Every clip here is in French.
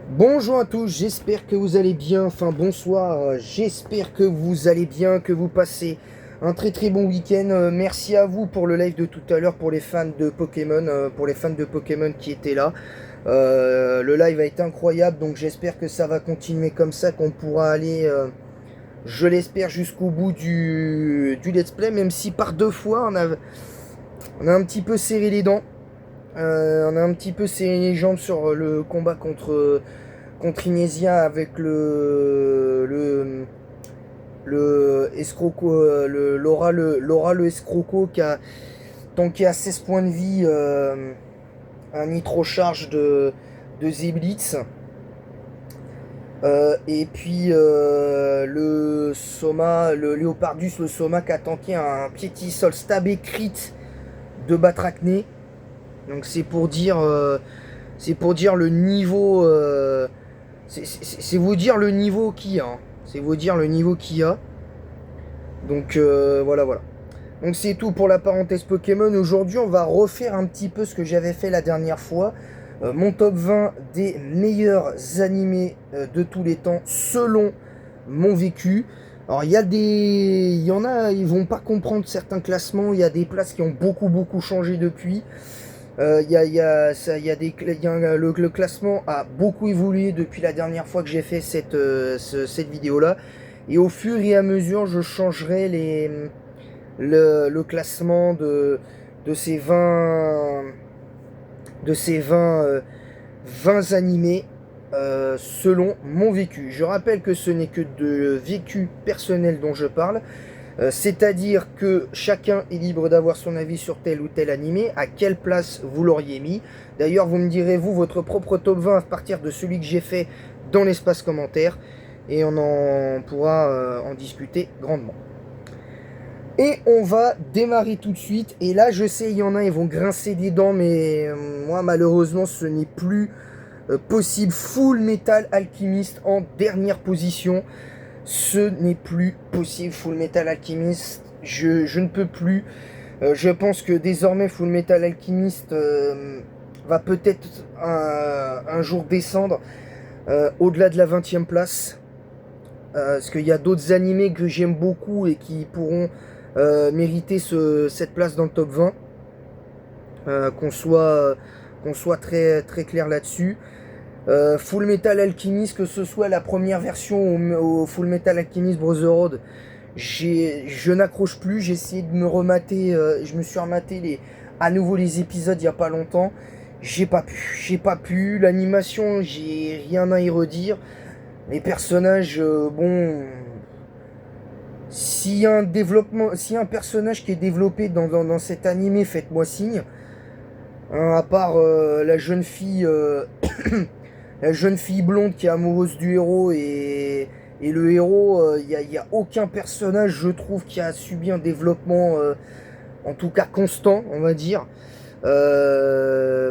Bonjour à tous, j'espère que vous allez bien, enfin bonsoir, j'espère que vous allez bien, que vous passez un très très bon week-end. Merci à vous pour le live de tout à l'heure, pour les fans de Pokémon, qui étaient là. Le live a été incroyable, donc j'espère que ça va continuer comme ça, qu'on pourra aller, je l'espère, jusqu'au bout du let's play, même si par deux fois on a un petit peu serré les dents. On a un petit peu serré les jambes sur le combat contre Inésia avec le escroco, Laura le escroco qui a tanké à 16 points de vie un nitro charge de Zeblitz. Et puis le Léopardus, le Soma qui a tanké un Piétisol stab et crit de Batracné. Donc c'est pour dire le niveau. C'est vous dire le niveau qu'il y a. Hein. C'est vous dire le niveau qu'il y a. Donc voilà. Donc c'est tout pour la parenthèse Pokémon. Aujourd'hui, on va refaire un petit peu ce que j'avais fait la dernière fois. Mon top 20 des meilleurs animés de tous les temps selon mon vécu. Alors il y en a, ils vont pas comprendre certains classements. Il y a des places qui ont beaucoup changé depuis. Le classement a beaucoup évolué depuis la dernière fois que j'ai fait cette vidéo-là. Et au fur et à mesure, je changerai le classement de ces 20, de ces 20, 20 animés selon mon vécu. Je rappelle que ce n'est que de vécu personnel dont je parle. C'est-à-dire que chacun est libre d'avoir son avis sur tel ou tel animé, à quelle place vous l'auriez mis. D'ailleurs, vous me direz, vous, votre propre top 20 à partir de celui que j'ai fait dans l'espace commentaire, et on en pourra en discuter grandement. Et on va démarrer tout de suite, et là, je sais, il y en a, ils vont grincer des dents, mais moi, malheureusement, ce n'est plus possible. Full Metal Alchemist en dernière position. Ce n'est plus possible, Full Metal Alchemist, je ne peux plus. Je pense que désormais Full Metal Alchemist va peut-être un jour descendre au-delà de la 20e place. Parce qu'il y a d'autres animés que j'aime beaucoup et qui pourront mériter cette place dans le top 20. Qu'on soit très, très clair là-dessus. Full Metal Alchemist, que ce soit la première version au Full Metal Alchemist Brotherhood, je n'accroche plus. J'ai essayé de me remater, je me suis rematé à nouveau les épisodes il n'y a pas longtemps. J'ai pas pu. L'animation, j'ai rien à y redire. Les personnages, bon, s'il y a un personnage qui est développé dans cet animé, faites-moi signe. Hein, à part la jeune fille. La jeune fille blonde qui est amoureuse du héros et le héros, il n'y a aucun personnage, je trouve, qui a subi un développement, en tout cas constant, on va dire.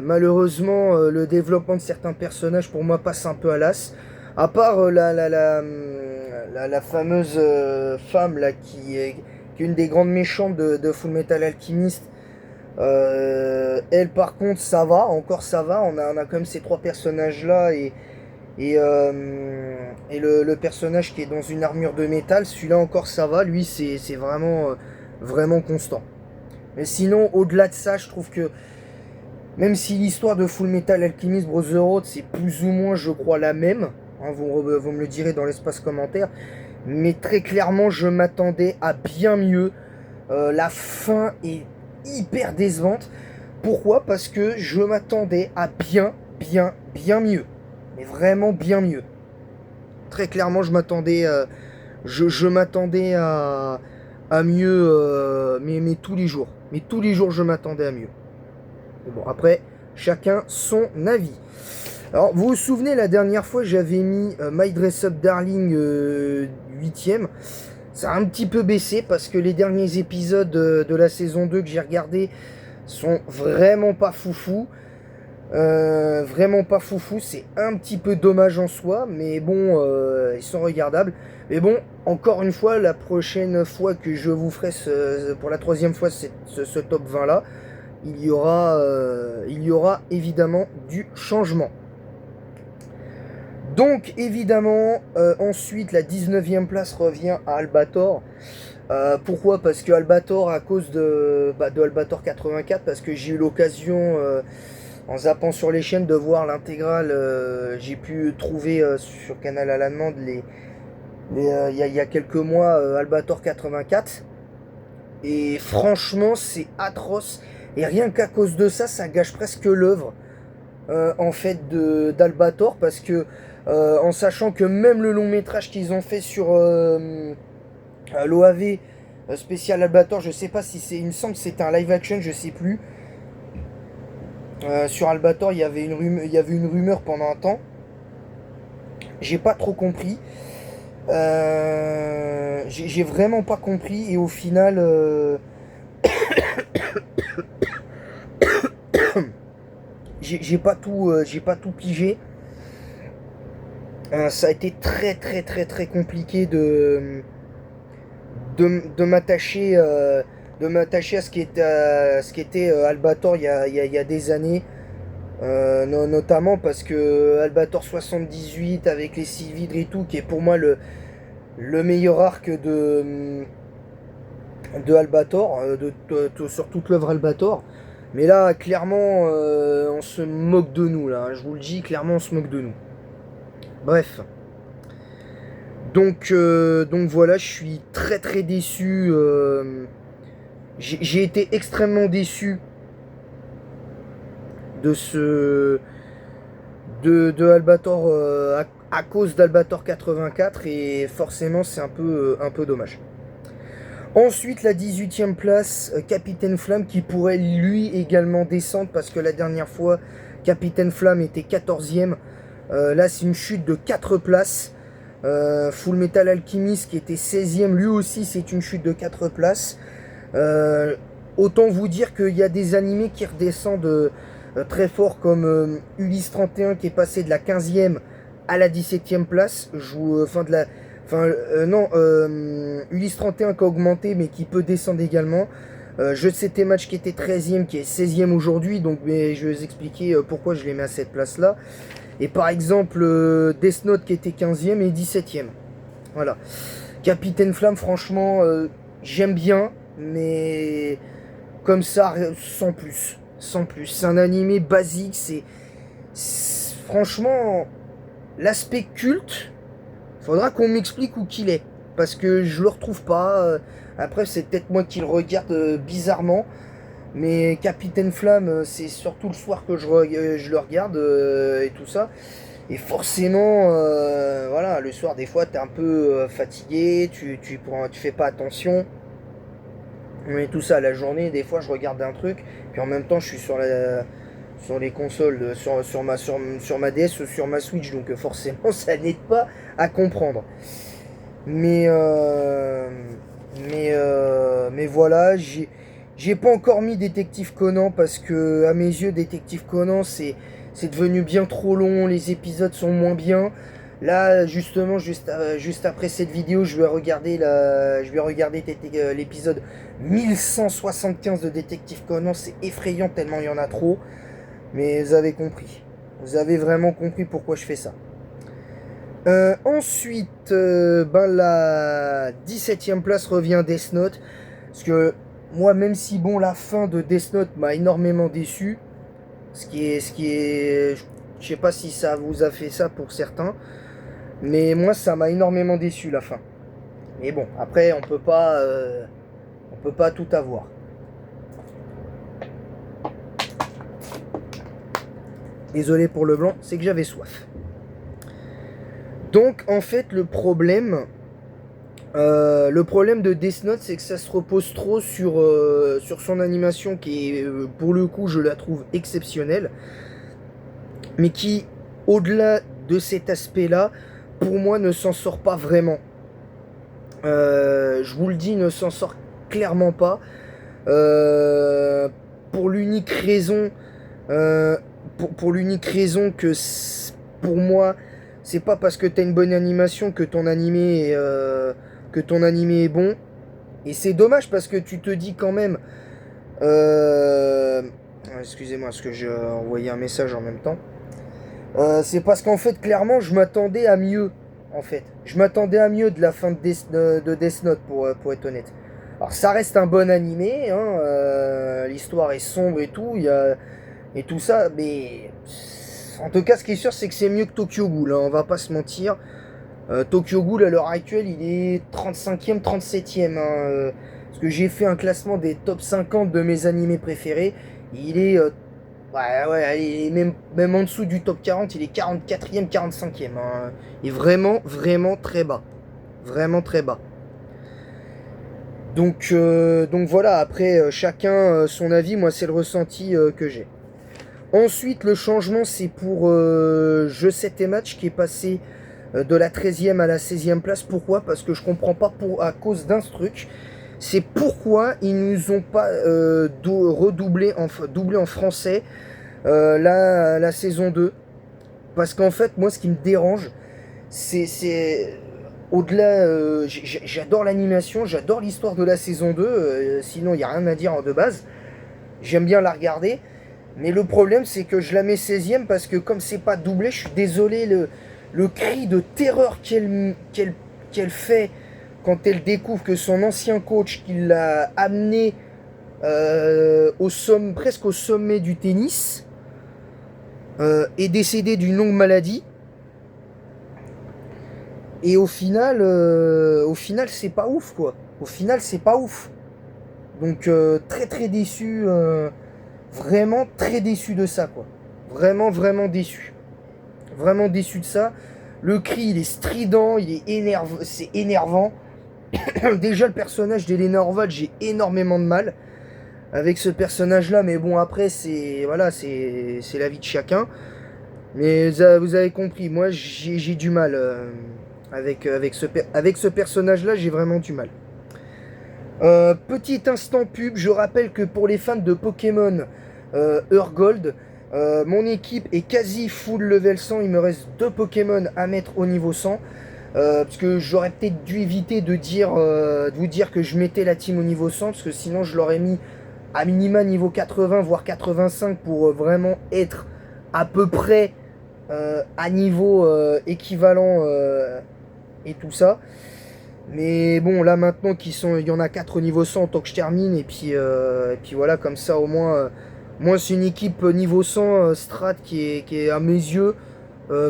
Malheureusement, le développement de certains personnages, pour moi, passe un peu à l'as. À part la fameuse femme là, qui est une des grandes méchantes de Full Metal Alchemist. Elle par contre ça va, encore ça va, on a quand même ces trois personnages là et le personnage qui est dans une armure de métal, celui-là encore ça va, lui c'est vraiment, vraiment constant. Mais sinon au-delà de ça je trouve que même si l'histoire de Full Metal Alchemist Brotherhood c'est plus ou moins je crois la même, hein, vous me le direz dans l'espace commentaire, mais très clairement je m'attendais à bien mieux. La fin est hyper décevante. Pourquoi? Parce que je m'attendais à bien mieux. Mais vraiment bien mieux. Très clairement, je m'attendais à mieux, mais tous les jours. Mais tous les jours, je m'attendais à mieux. Mais bon, après, chacun son avis. Alors, vous vous souvenez, la dernière fois, j'avais mis My Dress Up Darling 8ème. Ça a un petit peu baissé parce que les derniers épisodes de la saison 2 que j'ai regardé sont vraiment pas foufou. Vraiment pas foufou. C'est un petit peu dommage en soi, mais bon, ils sont regardables. Mais bon, encore une fois, la prochaine fois que je vous ferai pour la troisième fois ce top 20 là, il y aura évidemment du changement. Donc évidemment, ensuite la 19e place revient à Albator. Pourquoi? Parce que Albator, à cause de Albator 84, parce que j'ai eu l'occasion, en zappant sur les chaînes, de voir l'intégrale. J'ai pu trouver sur Canal à la demande il y a quelques mois, Albator 84. Et franchement, c'est atroce. Et rien qu'à cause de ça, ça gâche presque l'œuvre, en fait, d'Albator, parce que en sachant que même le long métrage qu'ils ont fait sur l'OAV spécial Albator, je sais pas si c'est, il me semble que c'était un live action, je sais plus. Sur Albator, il y avait une rumeur pendant un temps. J'ai pas trop compris. J'ai vraiment pas compris, et au final, j'ai pas tout pigé. Ça a été très compliqué de m'attacher à ce qu'était Albator il y a des années. Notamment parce que Albator 78 avec les 6 vidres et tout, qui est pour moi le meilleur arc de Albator, sur toute l'œuvre Albator. Mais là, clairement, on se moque de nous, là. Je vous le dis, clairement, on se moque de nous. Bref. Donc voilà, je suis très déçu. J'ai été extrêmement déçu de Albator, à cause d'Albator 84, et forcément c'est un peu dommage. Ensuite, la 18e place, Capitaine Flamme, qui pourrait lui également descendre, parce que la dernière fois Capitaine Flamme était 14e. Là c'est une chute de 4 places. Full Metal Alchemist, qui était 16e, lui aussi c'est une chute de 4 places. Autant vous dire qu'il y a des animés qui redescendent très fort, comme Ulysse 31, qui est passé de la 15e à la 17e place. Ulysse 31 qui a augmenté, mais qui peut descendre également. Je sais tes matchs, qui était 13e, qui est 16e aujourd'hui, donc mais je vais vous expliquer pourquoi je les mets à cette place là. Et par exemple, Death Note, qui était 15e et 17e. Voilà. Capitaine Flamme, franchement, j'aime bien, mais comme ça, sans plus. Sans plus. C'est un animé basique. Franchement, l'aspect culte, faudra qu'on m'explique où qu'il est. Parce que je le retrouve pas. Après, c'est peut-être moi qui le regarde bizarrement. Mais Capitaine Flamme, c'est surtout le soir que je le regarde, et tout ça. Et forcément, voilà, le soir, des fois, t'es un peu fatigué, tu fais pas attention. Mais tout ça, la journée, des fois, je regarde un truc, puis en même temps, je suis sur les consoles, sur ma DS ou sur ma Switch, donc forcément, ça n'aide pas à comprendre. Mais voilà, j'ai pas encore mis Détective Conan, parce que à mes yeux, Détective Conan, c'est devenu bien trop long, les épisodes sont moins bien. Là, justement, juste après cette vidéo, je vais regarder l'épisode 1175 de Détective Conan. C'est effrayant tellement il y en a trop. Mais vous avez compris. Vous avez vraiment compris pourquoi je fais ça. Ensuite, la 17e place revient Death Note. Parce que moi, même si bon, la fin de Death Note m'a énormément déçu. Je sais pas si ça vous a fait ça pour certains. Mais moi, ça m'a énormément déçu, la fin. Mais bon, après, on peut pas tout avoir. Désolé pour le blanc, c'est que j'avais soif. Donc, en fait, le problème de Death Note, c'est que ça se repose trop sur son animation, qui est, pour le coup, je la trouve exceptionnelle. Mais qui, au-delà de cet aspect-là, pour moi, ne s'en sort pas vraiment. Je vous le dis, ne s'en sort clairement pas. Pour l'unique raison, que pour moi, c'est pas parce que t'as une bonne animation que ton animé est bon. Et c'est dommage, parce que tu te dis quand même. Excusez-moi, parce que j'ai envoyé un message en même temps. C'est parce qu'en fait, clairement, je m'attendais à mieux. En fait, je m'attendais à mieux de la fin de Death Note, pour être honnête. Alors, ça reste un bon animé, hein, l'histoire est sombre et tout, et tout ça, mais en tout cas, ce qui est sûr, c'est que c'est mieux que Tokyo Ghoul, hein, on va pas se mentir. Tokyo Ghoul, à l'heure actuelle, il est 35e, 37e, hein, parce que j'ai fait un classement des top 50 de mes animés préférés. Il est ouais, il est même en dessous du top 40, il est 44e, 45e, hein. Il est vraiment, vraiment très bas. Vraiment très bas. Donc voilà, après, chacun son avis, moi c'est le ressenti que j'ai. Ensuite, le changement, c'est pour Jeux 7 et Match qui est passé de la 13e à la 16e place. Pourquoi? Parce que je comprends pas à cause d'un truc. C'est pourquoi ils nous ont pas doublé en français la saison 2. Parce qu'en fait, moi, ce qui me dérange, c'est au-delà, j'adore l'animation, j'adore l'histoire de la saison 2, sinon il n'y a rien à dire de base. J'aime bien la regarder, mais le problème c'est que je la mets 16e parce que comme c'est pas doublé, je suis désolé, le cri de terreur qu'elle fait quand elle découvre que son ancien coach qui l'a amené presque au sommet du tennis, est décédé d'une longue maladie. Et au final, c'est pas ouf, quoi. Au final, c'est pas ouf. Donc, très très déçu. Vraiment très déçu de ça, quoi. Vraiment, vraiment déçu. Vraiment déçu de ça. Le cri, il est strident, c'est énervant. Déjà, le personnage d'Elena Orval, j'ai énormément de mal avec ce personnage-là. Mais bon, après, voilà, c'est la vie de chacun. Mais vous avez compris, moi, j'ai du mal. Avec ce personnage-là, j'ai vraiment du mal. Petit instant pub, je rappelle que pour les fans de Pokémon Gold, mon équipe est quasi full level 100. Il me reste 2 Pokémon à mettre au niveau 100. Parce que j'aurais peut-être dû éviter de vous dire que je mettais la team au niveau 100. Parce que sinon, je l'aurais mis à minima niveau 80, voire 85 pour vraiment être à peu près à niveau équivalent et tout ça. Mais bon, là maintenant il y en a 4 au niveau 100 tant que je termine. Et puis voilà, comme ça au moins, moi c'est une équipe niveau 100 strat qui est à mes yeux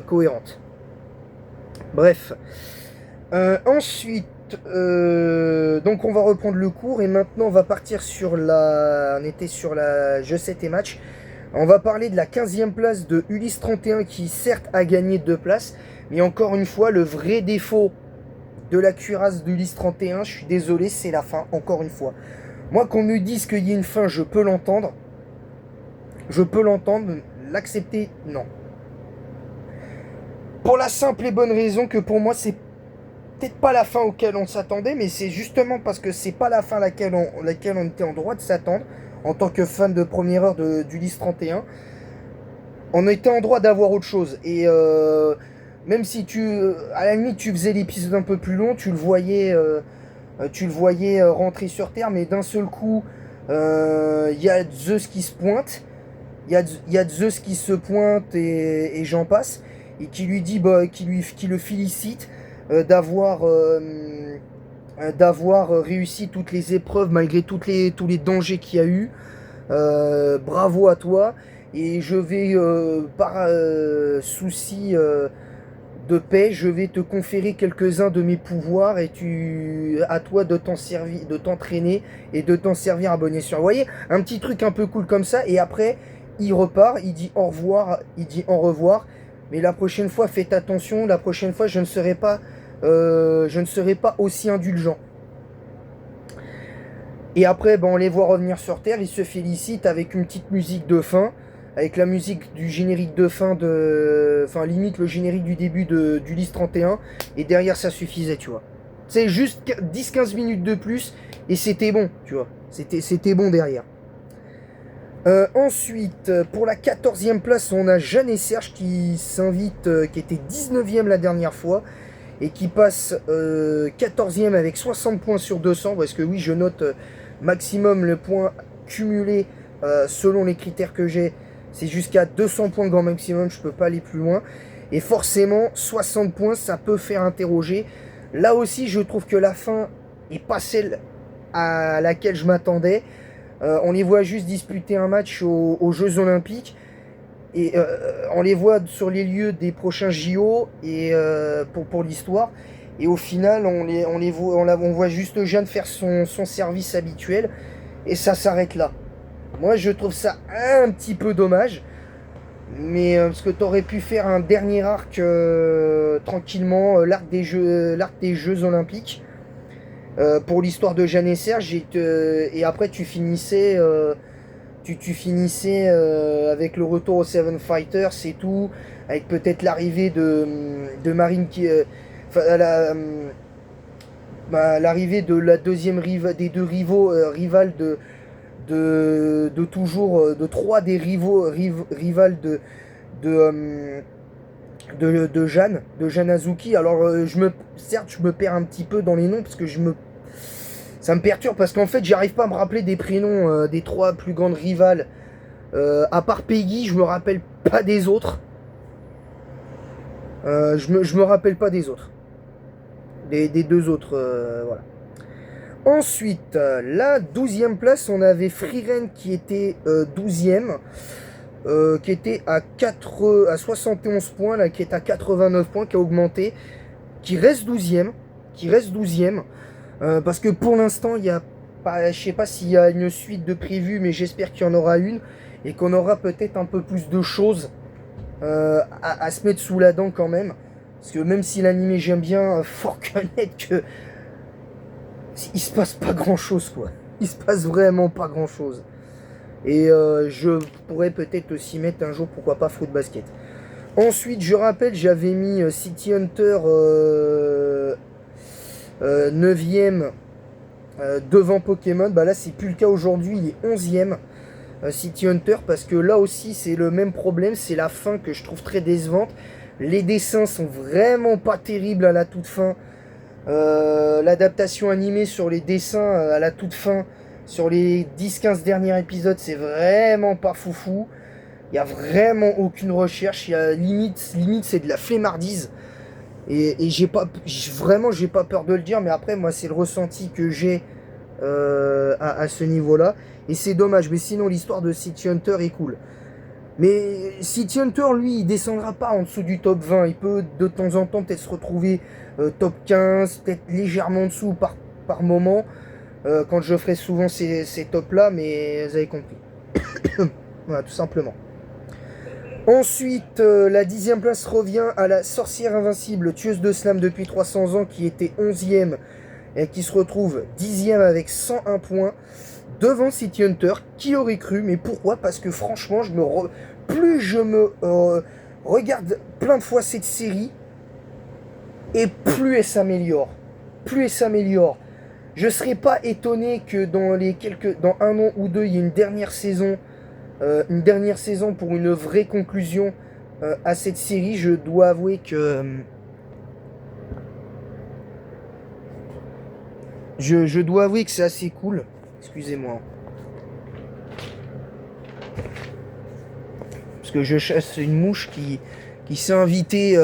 cohérente. Bref. Ensuite, donc on va reprendre le cours et maintenant on va partir on était sur la Jeux 7 et Match. On va parler de la 15e place de Ulysse 31 qui certes a gagné 2 places. Mais encore une fois, le vrai défaut de la cuirasse d'Ulysse 31, je suis désolé, c'est la fin, encore une fois. Moi, qu'on me dise qu'il y a une fin, je peux l'entendre. Je peux l'entendre, l'accepter, non. Pour la simple et bonne raison que pour moi, c'est peut-être pas la fin auquel on s'attendait, mais c'est justement parce que c'est pas la fin à laquelle on était en droit de s'attendre, en tant que fan de première heure d'Ulysse 31. On était en droit d'avoir autre chose. Et même si à la limite, tu faisais l'épisode un peu plus long, tu le voyais rentrer sur Terre, mais d'un seul coup, il y a Zeus qui se pointe. Il y a Zeus qui se pointe et j'en passe. Et qui lui dit, qui le félicite d'avoir réussi toutes les épreuves malgré tous les dangers qu'il y a eu. Bravo à toi. Et je vais, par souci de paix, je vais te conférer quelques-uns de mes pouvoirs et à toi de t'entraîner et de t'en servir à bon escient. Vous voyez, un petit truc un peu cool comme ça. Et après, il repart, il dit au revoir. Mais la prochaine fois, faites attention. La prochaine fois, je ne serai pas aussi indulgent. Et après, on les voit revenir sur Terre. Ils se félicitent avec une petite musique de fin. Avec la musique du générique de fin limite le générique du début d'Ulysse 31. Et derrière, ça suffisait, tu vois. C'est juste 10-15 minutes de plus. Et c'était bon, tu vois. C'était bon derrière. Ensuite, pour la 14e place, on a Jeanne et Serge qui s'invite, qui était 19e la dernière fois. Et qui passe 14e avec 60 points sur 200. Parce que oui, je note maximum le point cumulé selon les critères que j'ai. c'est jusqu'à 200 points grand maximum, je peux pas aller plus loin. Et forcément, 60 points, ça peut faire interroger. Là aussi, je trouve que la fin est pas celle à laquelle je m'attendais. On les voit juste disputer un match aux Jeux Olympiques. Et on les voit sur les lieux des prochains JO et pour l'histoire. Et au final, on voit juste Jeanne faire son service habituel. Et ça s'arrête là. Moi, je trouve ça un petit peu dommage. Mais parce que tu aurais pu faire un dernier arc tranquillement, l'arc des Jeux Olympiques. Pour l'histoire de Jeanne et Serge. Et après, tu finissais... Tu finissais avec le retour aux Seven Fighters, c'est tout, avec peut-être l'arrivée de Marine l'arrivée de la deuxième des deux rivales de toujours, de trois des rivales de Jeanne Azuki. Alors certes je me perds un petit peu dans les noms parce que ça me perturbe parce qu'en fait, j'arrive pas à me rappeler des prénoms des trois plus grandes rivales. À part Peggy, je me rappelle pas des autres. Je me rappelle pas des autres. Des deux autres, voilà. Ensuite, la 12e place, on avait Freeren qui était 12e. Qui était à 71 points, là, qui est à 89 points, qui a augmenté. Qui reste 12e. Parce que pour l'instant, il y a pas, je sais pas s'il y a une suite de prévues, mais j'espère qu'il y en aura une et qu'on aura peut-être un peu plus de choses à se mettre sous la dent quand même. Parce que même si l'animé j'aime bien, faut reconnaître que il se passe pas grand chose quoi. Il se passe vraiment pas grand chose. Et je pourrais peut-être aussi mettre un jour, pourquoi pas, Fruit Basket. Ensuite, je rappelle, j'avais mis City Hunter 9e devant Pokémon. Bah là, c'est plus le cas aujourd'hui, il est 11e City Hunter. Parce que là aussi, c'est le même problème. C'est la fin que je trouve très décevante. Les dessins sont vraiment pas terribles à la toute fin. L'adaptation animée sur les dessins à la toute fin, sur les 10-15 derniers épisodes, c'est vraiment pas foufou. Il n'y a vraiment aucune recherche. Limite c'est de la flemmardise. Et j'ai pas peur de le dire, mais après, moi, c'est le ressenti que j'ai à ce niveau-là. Et c'est dommage, mais sinon, l'histoire de City Hunter est cool. Mais City Hunter, lui, il descendra pas en dessous du top 20. Il peut de temps en temps peut-être se retrouver top 15, peut-être légèrement en dessous par moment, quand je ferai souvent ces tops-là, mais vous avez compris. Voilà, tout simplement. Ensuite, la 10e place revient à la sorcière invincible, tueuse de slam depuis 300 ans, qui était 11e et qui se retrouve 10e avec 101 points, devant City Hunter. Qui aurait cru? Mais pourquoi? Parce que franchement, plus je me regarde plein de fois cette série, et plus elle s'améliore. Je serais pas étonné que dans un an ou deux, il y ait une dernière saison pour une vraie conclusion à cette série. Je dois avouer que je dois avouer que c'est assez cool. Excusez-moi. Parce que je chasse une mouche qui s'est invitée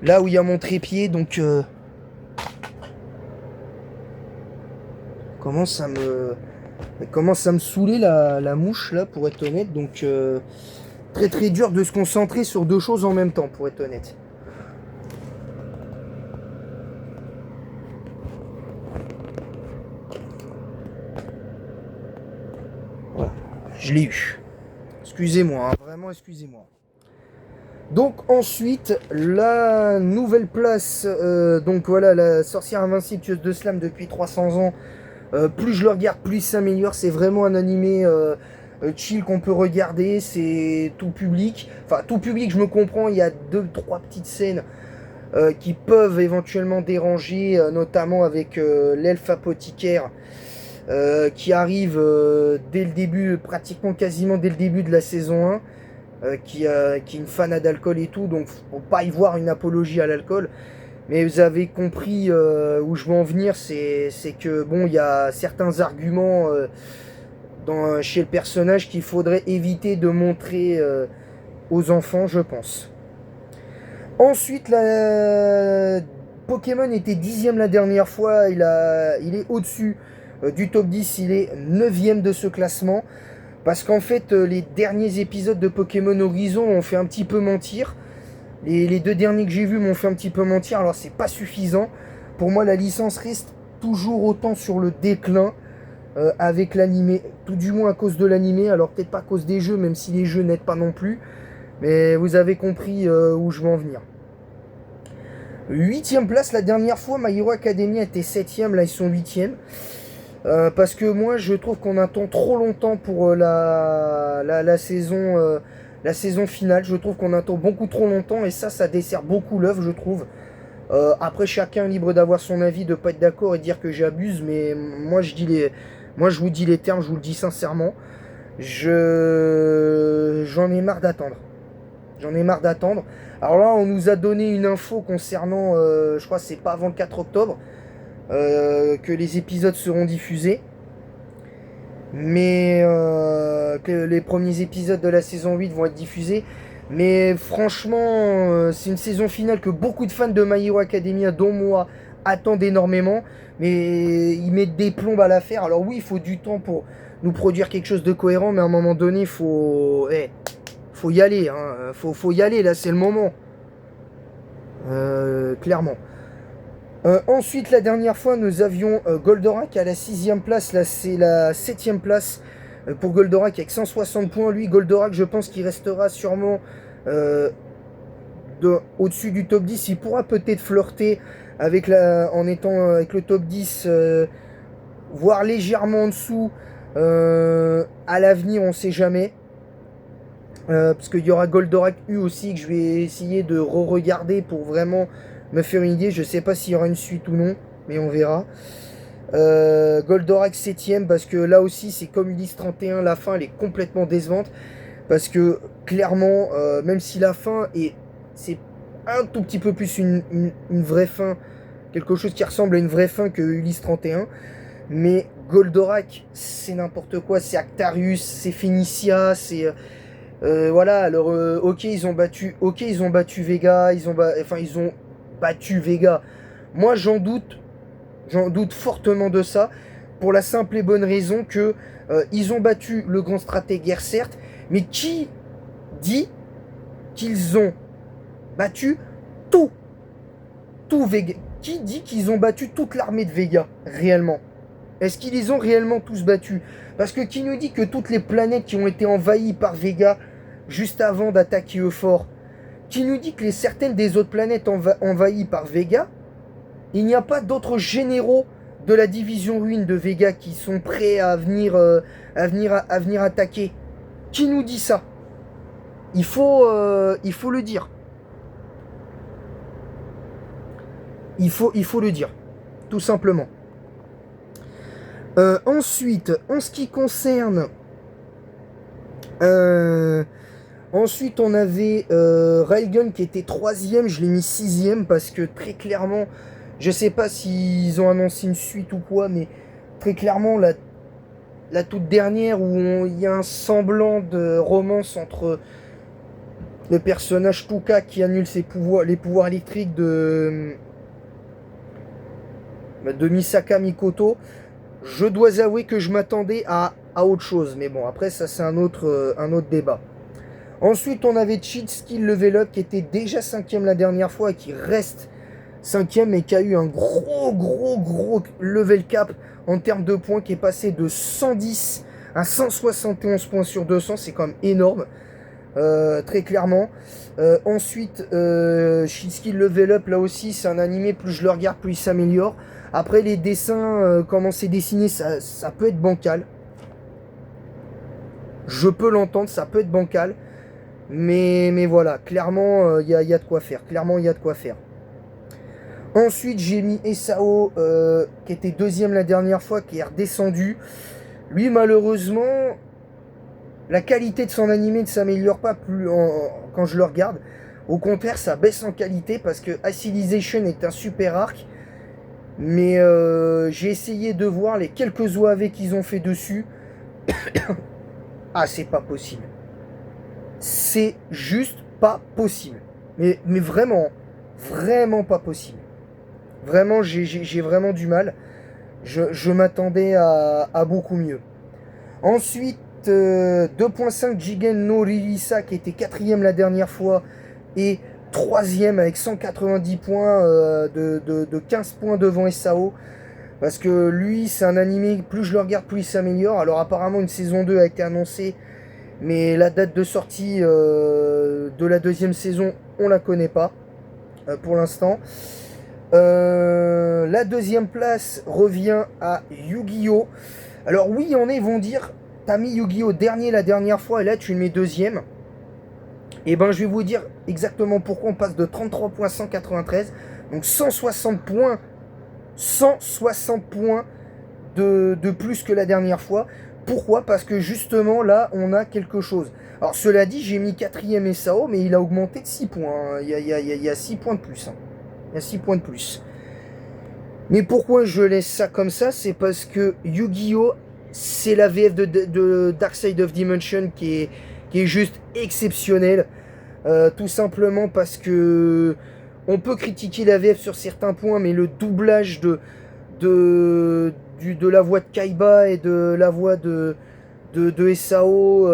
là où il y a mon trépied, donc commence à me saouler la mouche là, pour être honnête. Donc très très dur de se concentrer sur deux choses en même temps, pour être honnête. Voilà, je l'ai eu. Excusez-moi, hein, vraiment excusez-moi. Donc ensuite, la nouvelle place, donc voilà, la sorcière invincible tueuse de slam depuis 300 ans. Plus je le regarde, plus il s'améliore. C'est vraiment un animé chill qu'on peut regarder. C'est tout public. Enfin, tout public, je me comprends. Il y a 2-3 petites scènes qui peuvent éventuellement déranger, notamment avec l'elfe apothicaire qui arrive dès le début, pratiquement quasiment dès le début de la saison 1. Qui est une fan d'alcool et tout, donc faut pas y voir une apologie à l'alcool. Mais vous avez compris où je veux en venir, c'est que bon, il y a certains arguments chez le personnage qu'il faudrait éviter de montrer aux enfants, je pense. Ensuite, Pokémon était 10ème la dernière fois, il est au-dessus du top 10, il est 9ème de ce classement. Parce qu'en fait, les derniers épisodes de Pokémon Horizon m'ont fait un petit peu mentir. Les deux derniers que j'ai vus m'ont fait un petit peu mentir, alors c'est pas suffisant. Pour moi, la licence reste toujours autant sur le déclin avec l'animé, tout du moins à cause de l'animé, alors peut-être pas à cause des jeux, même si les jeux n'aident pas non plus. Mais vous avez compris où je veux en venir. 8ème place, la dernière fois, My Hero Academia était 7ème, là ils sont 8ème. Parce que moi je trouve qu'on attend trop longtemps pour la saison finale. Je trouve qu'on attend beaucoup trop longtemps et ça dessert beaucoup l'œuvre, je trouve. Après, chacun est libre d'avoir son avis, de pas être d'accord et dire que j'abuse, mais moi je vous dis les termes, je vous le dis sincèrement. J'en ai marre d'attendre. J'en ai marre d'attendre. Alors là, on nous a donné une info concernant, je crois que c'est pas avant le 4 octobre, que les épisodes seront diffusés. Mais que les premiers épisodes de la saison 8 vont être diffusés. Mais franchement, c'est une saison finale que beaucoup de fans de My Hero Academia, dont moi, attendent énormément. Mais ils mettent des plombes à la faire. Alors oui, il faut du temps pour nous produire quelque chose de cohérent. Mais à un moment donné, faut y aller. Hein. Faut y aller, là c'est le moment. Clairement. Ensuite, la dernière fois, nous avions Goldorak à la 6ème place. Là, c'est la 7ème place pour Goldorak avec 160 points. Lui, Goldorak, je pense qu'il restera sûrement au-dessus du top 10. Il pourra peut-être flirter en étant avec le top 10, voire légèrement en dessous. À l'avenir, on ne sait jamais. Parce qu'il y aura Goldorak U aussi que je vais essayer de re-regarder pour vraiment me faire une idée. Je sais pas s'il y aura une suite ou non, mais on verra. Goldorak 7ème parce que là aussi c'est comme Ulysse 31, la fin elle est complètement décevante. Parce que clairement, même si la fin c'est un tout petit peu plus une vraie fin, quelque chose qui ressemble à une vraie fin que Ulysse 31. Mais Goldorak c'est n'importe quoi, c'est Actarius, c'est Phénicia, c'est... voilà, alors ok ils ont battu Vega, ils ont battu Vega. Moi j'en doute fortement de ça, pour la simple et bonne raison que ils ont battu le grand stratègue, certes, mais qui dit qu'ils ont battu tout Vega? Qui dit qu'ils ont battu toute l'armée de Vega réellement? Est-ce qu'ils les ont réellement tous battus? Parce que qui nous dit que toutes les planètes qui ont été envahies par Vega juste avant d'attaquer Euphor, qui nous dit que certaines des autres planètes envahies par Vega, il n'y a pas d'autres généraux de la division ruine de Vega qui sont prêts à venir attaquer? Qui nous dit ça? Il faut le dire. Il faut le dire, tout simplement. Ensuite, en ce qui concerne... ensuite, on avait Railgun qui était 3ème, je l'ai mis 6ème parce que très clairement, je sais pas s'ils ont annoncé une suite ou quoi, mais très clairement, la toute dernière où il y a un semblant de romance entre le personnage Tuka qui annule les pouvoirs électriques de Misaka Mikoto, je dois avouer que je m'attendais à autre chose. Mais bon, après, ça c'est un autre débat. Ensuite, on avait Cheat Skill Level Up qui était déjà 5ème la dernière fois et qui reste 5ème et qui a eu un gros level cap en termes de points, qui est passé de 110 à 171 points sur 200. C'est quand même énorme, très clairement. Ensuite, Cheat Skill Level Up, là aussi, c'est un animé, plus je le regarde, plus il s'améliore. Après, les dessins, comment c'est dessiné, ça peut être bancal. Je peux l'entendre, ça peut être bancal. Mais voilà, clairement, il y a de quoi faire. Clairement, il y a de quoi faire. Ensuite, j'ai mis Esao, qui était 2ème la dernière fois, qui est redescendu. Lui, malheureusement, la qualité de son animé ne s'améliore pas plus quand je le regarde. Au contraire, ça baisse en qualité parce que Acidification est un super arc. Mais j'ai essayé de voir les quelques OAV qu'ils ont fait dessus. Ah, c'est pas possible. C'est juste pas possible. Mais vraiment, vraiment pas possible. Vraiment, j'ai vraiment du mal. Je m'attendais à beaucoup mieux. Ensuite, 2.5 Jigen no Ririsa qui était quatrième la dernière fois et troisième avec 190 points de 15 points devant SAO. Parce que lui, c'est un animé, plus je le regarde, plus il s'améliore. Alors apparemment, une saison 2 a été annoncée, mais la date de sortie de la deuxième saison, on la connaît pas pour l'instant. La deuxième place revient à Yu-Gi-Oh! Alors oui, il y en a, ils vont dire, t'as mis Yu-Gi-Oh! Dernier la dernière fois, et là tu le mets deuxième. Et ben je vais vous dire exactement pourquoi on passe de 33 points à 193. Donc 160 points. 160 points de plus que la dernière fois. Pourquoi? Parce que justement là on a quelque chose. Alors cela dit, j'ai mis 4ème SAO, mais il a augmenté de 6 points. Il y a 6 points de plus. Il y a 6 points de plus. Mais pourquoi je laisse ça comme ça? C'est parce que Yu-Gi-Oh! C'est la VF de Dark Side of Dimension qui est juste exceptionnelle. Tout simplement parce que on peut critiquer la VF sur certains points, mais le doublage de la voix de Kaiba et de la voix de SAO,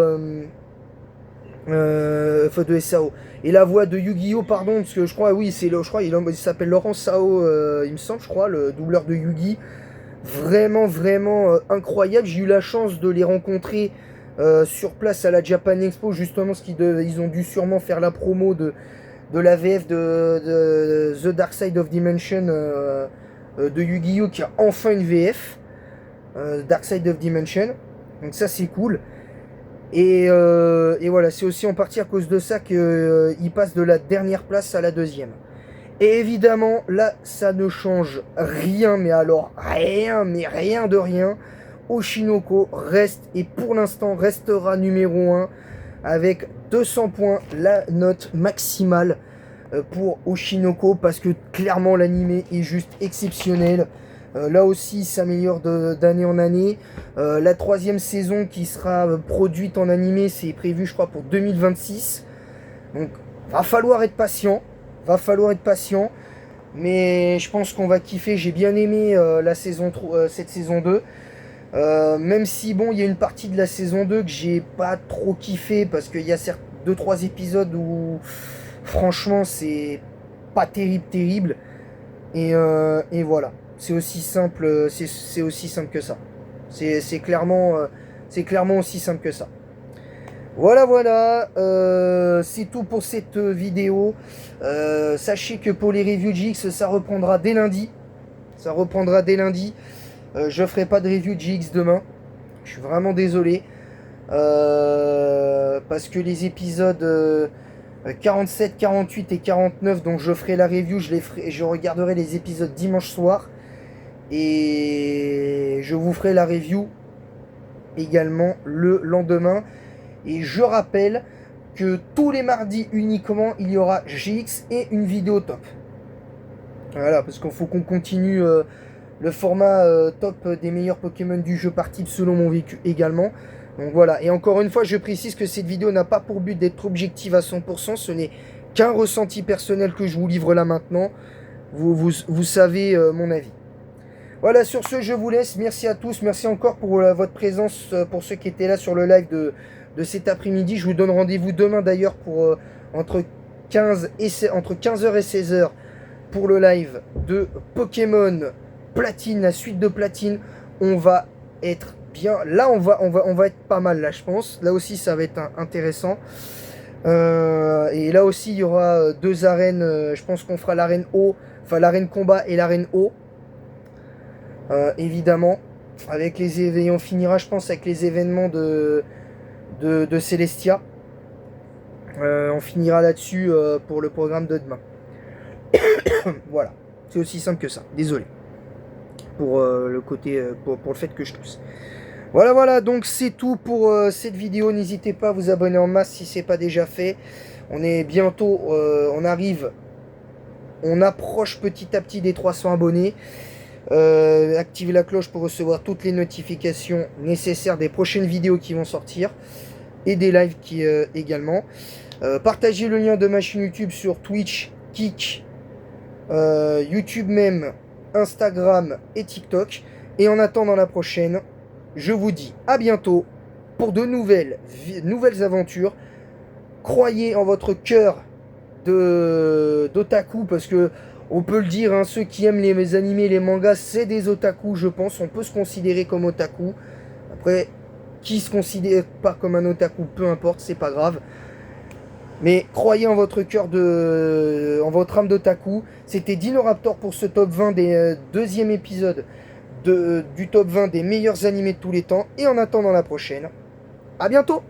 enfin de SAO, et la voix de Yu-Gi-Oh! Pardon, parce que je crois, oui, je crois, il s'appelle Laurent Sao, il me semble, je crois, le doubleur de Yu-Gi. Vraiment, vraiment incroyable. J'ai eu la chance de les rencontrer sur place à la Japan Expo, justement, parce qu'ils ont dû sûrement faire la promo de la VF de The Dark Side of Dimension de Yu-Gi-Oh! Qui a enfin une VF, Dark Side of Dimension. Donc ça, c'est cool. Et voilà, c'est aussi en partie à cause de ça qu'il passe de la dernière place à la deuxième. Et évidemment, là, ça ne change rien, mais alors rien, mais rien de rien. Oshinoko reste, et pour l'instant restera numéro 1 avec 200 points, la note maximale pour Oshinoko, parce que clairement l'animé est juste exceptionnel. Là aussi, il s'améliore d'année en année. La troisième saison qui sera produite en animé, c'est prévu, je crois, pour 2026. Donc, va falloir être patient. Va falloir être patient. Mais je pense qu'on va kiffer. J'ai bien aimé cette saison 2. Même si, bon, il y a une partie de la saison 2 que j'ai pas trop kiffé. Parce qu'il y a 2-3 épisodes où, franchement, c'est pas terrible. Et voilà. C'est aussi simple, c'est aussi simple que ça. C'est clairement aussi simple que ça. Voilà, c'est tout pour cette vidéo. Sachez que pour les reviews GX, ça reprendra dès lundi. Je ferai pas de review GX demain. Je suis vraiment désolé. Parce que les épisodes 47, 48 et 49, dont je ferai la review, je regarderai les épisodes dimanche soir. Et je vous ferai la review également le lendemain. Et je rappelle que tous les mardis uniquement, il y aura GX et une vidéo top. Voilà, parce qu'il faut qu'on continue le format top des meilleurs Pokémon du jeu par type selon mon vécu également. Donc voilà, et encore une fois, je précise que cette vidéo n'a pas pour but d'être objective à 100%. Ce n'est qu'un ressenti personnel que je vous livre là maintenant. Vous savez mon avis. Voilà, sur ce, je vous laisse. Merci à tous. Merci encore pour votre présence, pour ceux qui étaient là sur le live de cet après-midi. Je vous donne rendez-vous demain d'ailleurs pour entre 15h et 16h pour le live de Pokémon Platine, la suite de Platine. On va être bien. Là, on va être pas mal, là, je pense. Là aussi, ça va être intéressant. Et là aussi, il y aura 2 arènes. Je pense qu'on fera l'arène haut, enfin l'arène combat et l'arène haut. Évidemment, avec on finira, je pense, avec les événements de Celestia. On finira là-dessus pour le programme de demain. Voilà, c'est aussi simple que ça. Désolé pour le côté, pour le fait que je tousse. Voilà, donc c'est tout pour cette vidéo. N'hésitez pas à vous abonner en masse si c'est pas déjà fait. On est bientôt, on approche petit à petit des 300 abonnés. Activez la cloche pour recevoir toutes les notifications nécessaires des prochaines vidéos qui vont sortir. Et des lives qui, également. Partagez le lien de ma chaîne YouTube sur Twitch, Kik, YouTube même, Instagram et TikTok. Et en attendant la prochaine, je vous dis à bientôt pour de nouvelles aventures. Croyez en votre cœur d'otaku, parce que on peut le dire, hein, ceux qui aiment les animés, les mangas, c'est des otaku, je pense. On peut se considérer comme otaku. Après, qui se considère pas comme un otaku, peu importe, c'est pas grave. Mais croyez en votre cœur en votre âme d'otaku. C'était Dinoraptor pour ce top 20 des deuxième épisode du top 20 des meilleurs animés de tous les temps. Et en attendant la prochaine, à bientôt!